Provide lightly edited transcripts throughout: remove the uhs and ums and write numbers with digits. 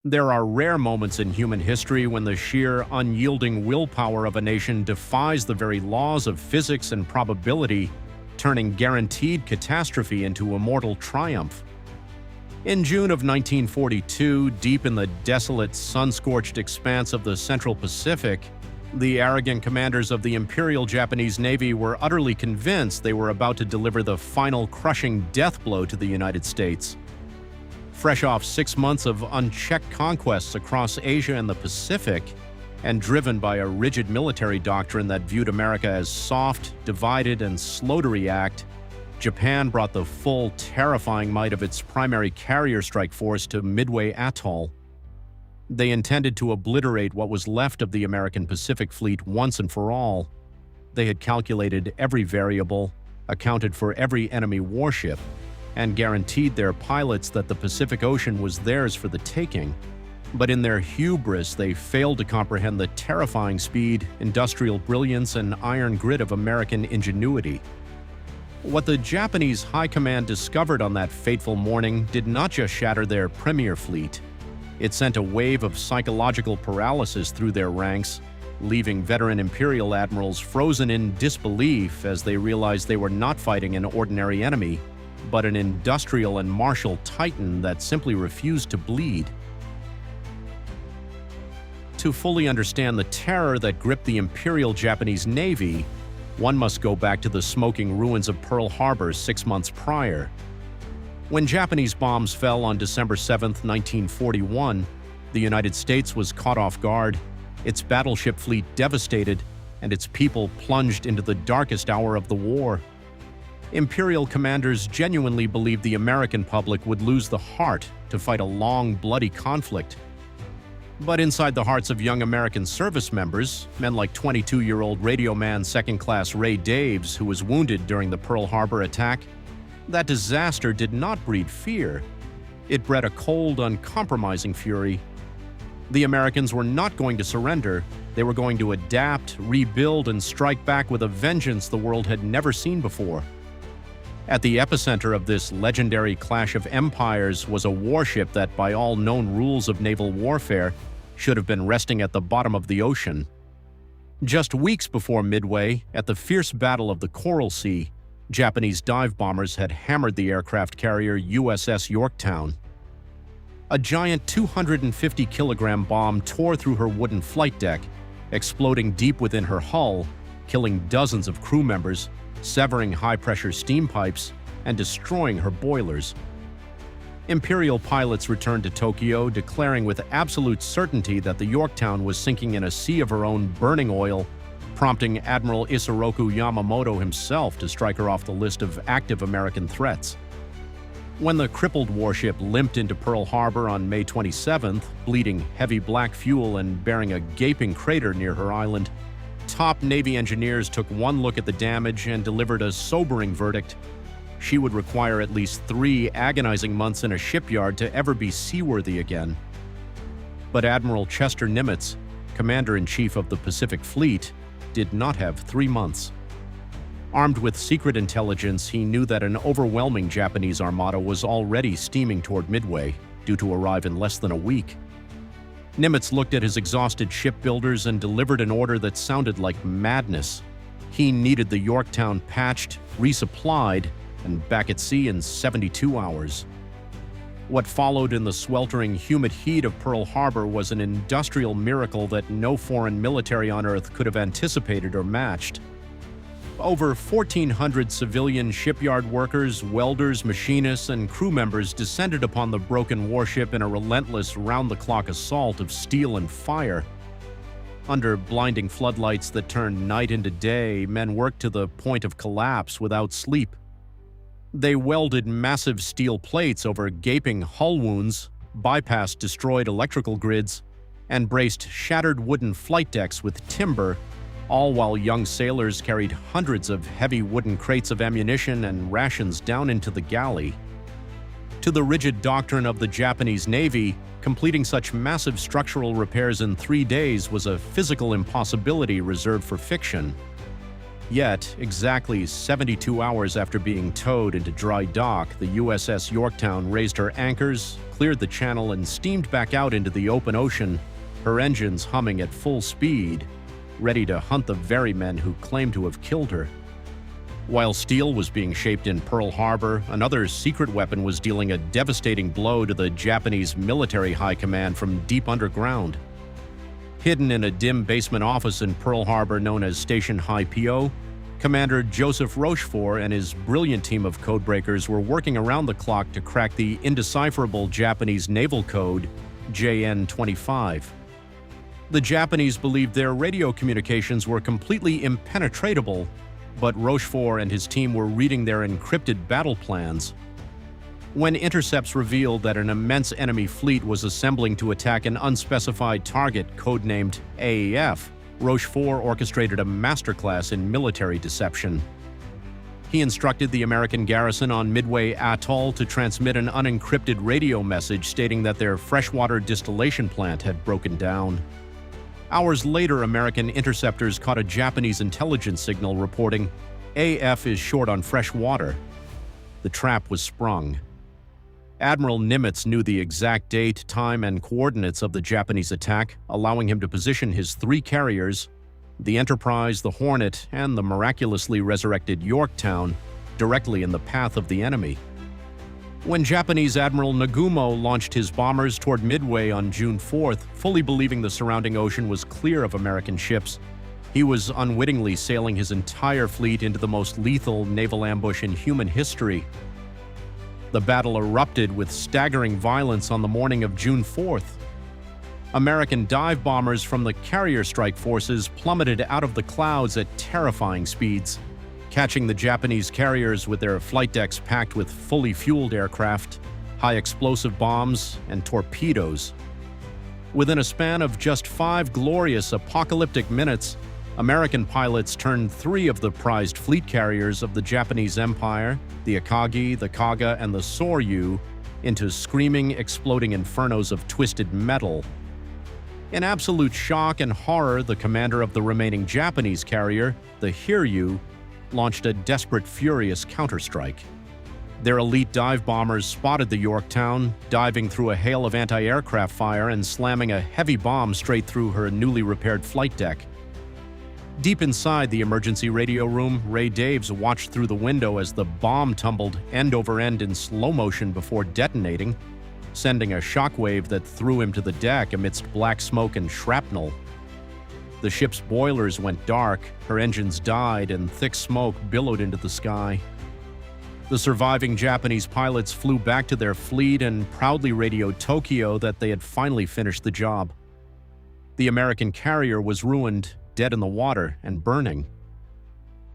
There are rare moments in human history when the sheer, unyielding willpower of a nation defies the very laws of physics and probability, turning guaranteed catastrophe into immortal triumph. In June of 1942, deep in the desolate, sun-scorched expanse of the Central Pacific, the arrogant commanders of the Imperial Japanese Navy were utterly convinced they were about to deliver the final crushing death blow to the United States. Fresh off 6 months of unchecked conquests across Asia and the Pacific, and driven by a rigid military doctrine that viewed America as soft, divided, and slow to react, Japan brought the full, terrifying might of its primary carrier strike force to Midway Atoll. They intended to obliterate what was left of the American Pacific Fleet once and for all. They had calculated every variable, accounted for every enemy warship, and guaranteed their pilots that the Pacific Ocean was theirs for the taking. But in their hubris, they failed to comprehend the terrifying speed, industrial brilliance, and iron grit of American ingenuity. What the Japanese High Command discovered on that fateful morning did not just shatter their premier fleet. It sent a wave of psychological paralysis through their ranks, leaving veteran Imperial admirals frozen in disbelief as they realized they were not fighting an ordinary enemy, but an industrial and martial titan that simply refused to bleed. To fully understand the terror that gripped the Imperial Japanese Navy, one must go back to the smoking ruins of Pearl Harbor 6 months prior. When Japanese bombs fell on December 7, 1941, the United States was caught off guard, its battleship fleet devastated, and its people plunged into the darkest hour of the war. Imperial commanders genuinely believed the American public would lose the heart to fight a long, bloody conflict. But inside the hearts of young American service members, men like 22-year-old radio man second-class Ray Daves, who was wounded during the Pearl Harbor attack, that disaster did not breed fear. It bred a cold, uncompromising fury. The Americans were not going to surrender. They were going to adapt, rebuild, and strike back with a vengeance the world had never seen before. At the epicenter of this legendary clash of empires was a warship that, by all known rules of naval warfare, should have been resting at the bottom of the ocean. Just weeks before Midway, at the fierce Battle of the Coral Sea, Japanese dive bombers had hammered the aircraft carrier USS Yorktown. A giant 250-kilogram bomb tore through her wooden flight deck, exploding deep within her hull, killing dozens of crew members, severing high-pressure steam pipes, and destroying her boilers. Imperial pilots returned to Tokyo, declaring with absolute certainty that the Yorktown was sinking in a sea of her own burning oil, prompting Admiral Yamamoto himself to strike her off the list of active American threats. When the crippled warship limped into Pearl Harbor on May 27th, bleeding heavy black fuel and bearing a gaping crater near her island, top Navy engineers took one look at the damage and delivered a sobering verdict. She would require at least 3 agonizing months in a shipyard to ever be seaworthy again. But Admiral Chester Nimitz, Commander-in-Chief of the Pacific Fleet, did not have 3 months. Armed with secret intelligence, he knew that an overwhelming Japanese armada was already steaming toward Midway, due to arrive in less than a week. Nimitz looked at his exhausted shipbuilders and delivered an order that sounded like madness. He needed the Yorktown patched, resupplied, and back at sea in 72 hours. What followed in the sweltering, humid heat of Pearl Harbor was an industrial miracle that no foreign military on Earth could have anticipated or matched. Over 1,400 civilian shipyard workers, welders, machinists, and crew members descended upon the broken warship in a relentless, round-the-clock assault of steel and fire. Under blinding floodlights that turned night into day, men worked to the point of collapse without sleep. They welded massive steel plates over gaping hull wounds, bypassed destroyed electrical grids, and braced shattered wooden flight decks with timber, all while young sailors carried hundreds of heavy wooden crates of ammunition and rations down into the galley. To the rigid doctrine of the Japanese Navy, completing such massive structural repairs in 3 days was a physical impossibility reserved for fiction. Yet, exactly 72 hours after being towed into dry dock, the USS Yorktown raised her anchors, cleared the channel, and steamed back out into the open ocean, her engines humming at full speed, ready to hunt the very men who claimed to have killed her. While steel was being shaped in Pearl Harbor, another secret weapon was dealing a devastating blow to the Japanese military high command from deep underground. Hidden in a dim basement office in Pearl Harbor known as Station HYPO, Commander Joseph Rochefort and his brilliant team of codebreakers were working around the clock to crack the indecipherable Japanese naval code JN-25. The Japanese believed their radio communications were completely impenetrable, but Rochefort and his team were reading their encrypted battle plans. When intercepts revealed that an immense enemy fleet was assembling to attack an unspecified target codenamed AAF, Rochefort orchestrated a masterclass in military deception. He instructed the American garrison on Midway Atoll to transmit an unencrypted radio message stating that their freshwater distillation plant had broken down. Hours later, American interceptors caught a Japanese intelligence signal reporting, "AF is short on fresh water." The trap was sprung. Admiral Nimitz knew the exact date, time, and coordinates of the Japanese attack, allowing him to position his three carriers, the Enterprise, the Hornet, and the miraculously resurrected Yorktown, directly in the path of the enemy. When Japanese Admiral Nagumo launched his bombers toward Midway on June 4th, fully believing the surrounding ocean was clear of American ships, he was unwittingly sailing his entire fleet into the most lethal naval ambush in human history. The battle erupted with staggering violence on the morning of June 4th. American dive bombers from the carrier strike forces plummeted out of the clouds at terrifying speeds, catching the Japanese carriers with their flight decks packed with fully fueled aircraft, high-explosive bombs, and torpedoes. Within a span of just 5 glorious apocalyptic minutes, American pilots turned 3 of the prized fleet carriers of the Japanese Empire, the Akagi, the Kaga, and the Soryu, into screaming, exploding infernos of twisted metal. In absolute shock and horror, the commander of the remaining Japanese carrier, the Hiryu, launched a desperate, furious counterstrike. Their elite dive bombers spotted the Yorktown, diving through a hail of anti-aircraft fire and slamming a heavy bomb straight through her newly repaired flight deck. Deep inside the emergency radio room, Ray Daves watched through the window as the bomb tumbled end over end in slow motion before detonating, sending a shockwave that threw him to the deck amidst black smoke and shrapnel. The ship's boilers went dark, her engines died, and thick smoke billowed into the sky. The surviving Japanese pilots flew back to their fleet and proudly radioed Tokyo that they had finally finished the job. The American carrier was ruined, dead in the water, and burning.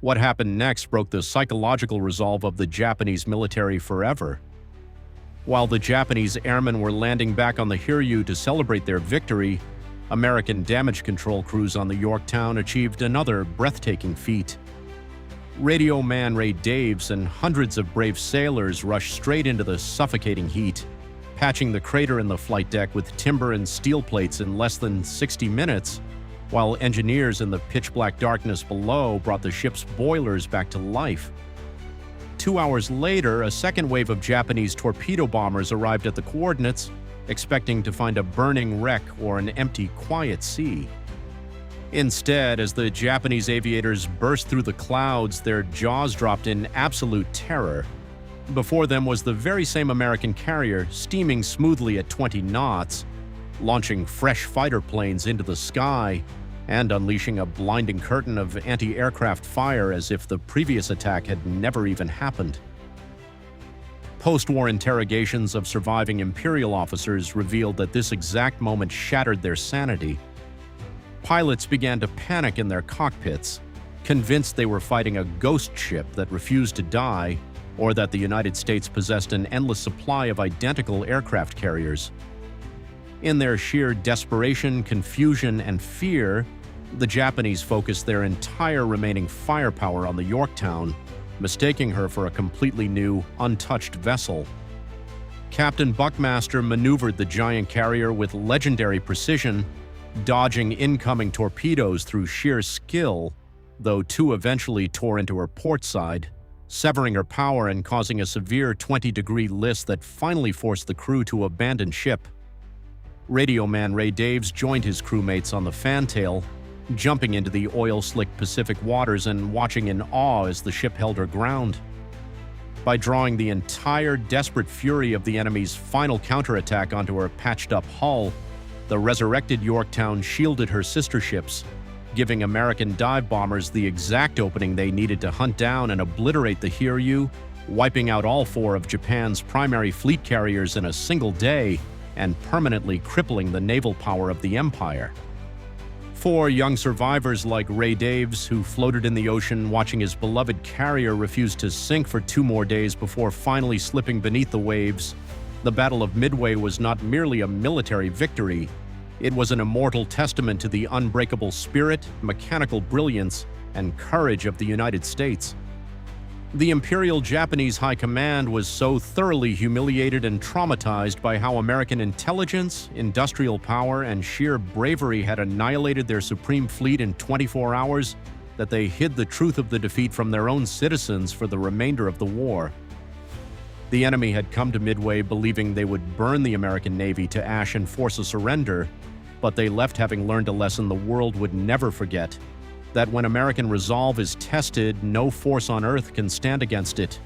What happened next broke the psychological resolve of the Japanese military forever. While the Japanese airmen were landing back on the Hiryu to celebrate their victory, American damage control crews on the Yorktown achieved another breathtaking feat. Radio man Ray Daves and hundreds of brave sailors rushed straight into the suffocating heat, patching the crater in the flight deck with timber and steel plates in less than 60 minutes, while engineers in the pitch-black darkness below brought the ship's boilers back to life. 2 hours later, a second wave of Japanese torpedo bombers arrived at the coordinates, expecting to find a burning wreck or an empty, quiet sea. Instead, as the Japanese aviators burst through the clouds, their jaws dropped in absolute terror. Before them was the very same American carrier, steaming smoothly at 20 knots, launching fresh fighter planes into the sky, and unleashing a blinding curtain of anti-aircraft fire as if the previous attack had never even happened. Post-war interrogations of surviving Imperial officers revealed that this exact moment shattered their sanity. Pilots began to panic in their cockpits, convinced they were fighting a ghost ship that refused to die, or that the United States possessed an endless supply of identical aircraft carriers. In their sheer desperation, confusion, and fear, the Japanese focused their entire remaining firepower on the Yorktown, mistaking her for a completely new, untouched vessel. Captain Buckmaster maneuvered the giant carrier with legendary precision, dodging incoming torpedoes through sheer skill, though two eventually tore into her port side, severing her power and causing a severe 20-degree list that finally forced the crew to abandon ship. Radio man Ray Daves joined his crewmates on the fantail, jumping into the oil-slick Pacific waters and watching in awe as the ship held her ground. By drawing the entire desperate fury of the enemy's final counterattack onto her patched-up hull, the resurrected Yorktown shielded her sister ships, giving American dive bombers the exact opening they needed to hunt down and obliterate the Hiryu, wiping out all four of Japan's primary fleet carriers in a single day and permanently crippling the naval power of the empire. Four young survivors like Ray Daves, who floated in the ocean watching his beloved carrier refuse to sink for 2 more days before finally slipping beneath the waves, the Battle of Midway was not merely a military victory. It was an immortal testament to the unbreakable spirit, mechanical brilliance, and courage of the United States. The Imperial Japanese High Command was so thoroughly humiliated and traumatized by how American intelligence, industrial power, and sheer bravery had annihilated their supreme fleet in 24 hours that they hid the truth of the defeat from their own citizens for the remainder of the war. The enemy had come to Midway believing they would burn the American Navy to ash and force a surrender, but they left having learned a lesson the world would never forget: that when American resolve is tested, no force on earth can stand against it.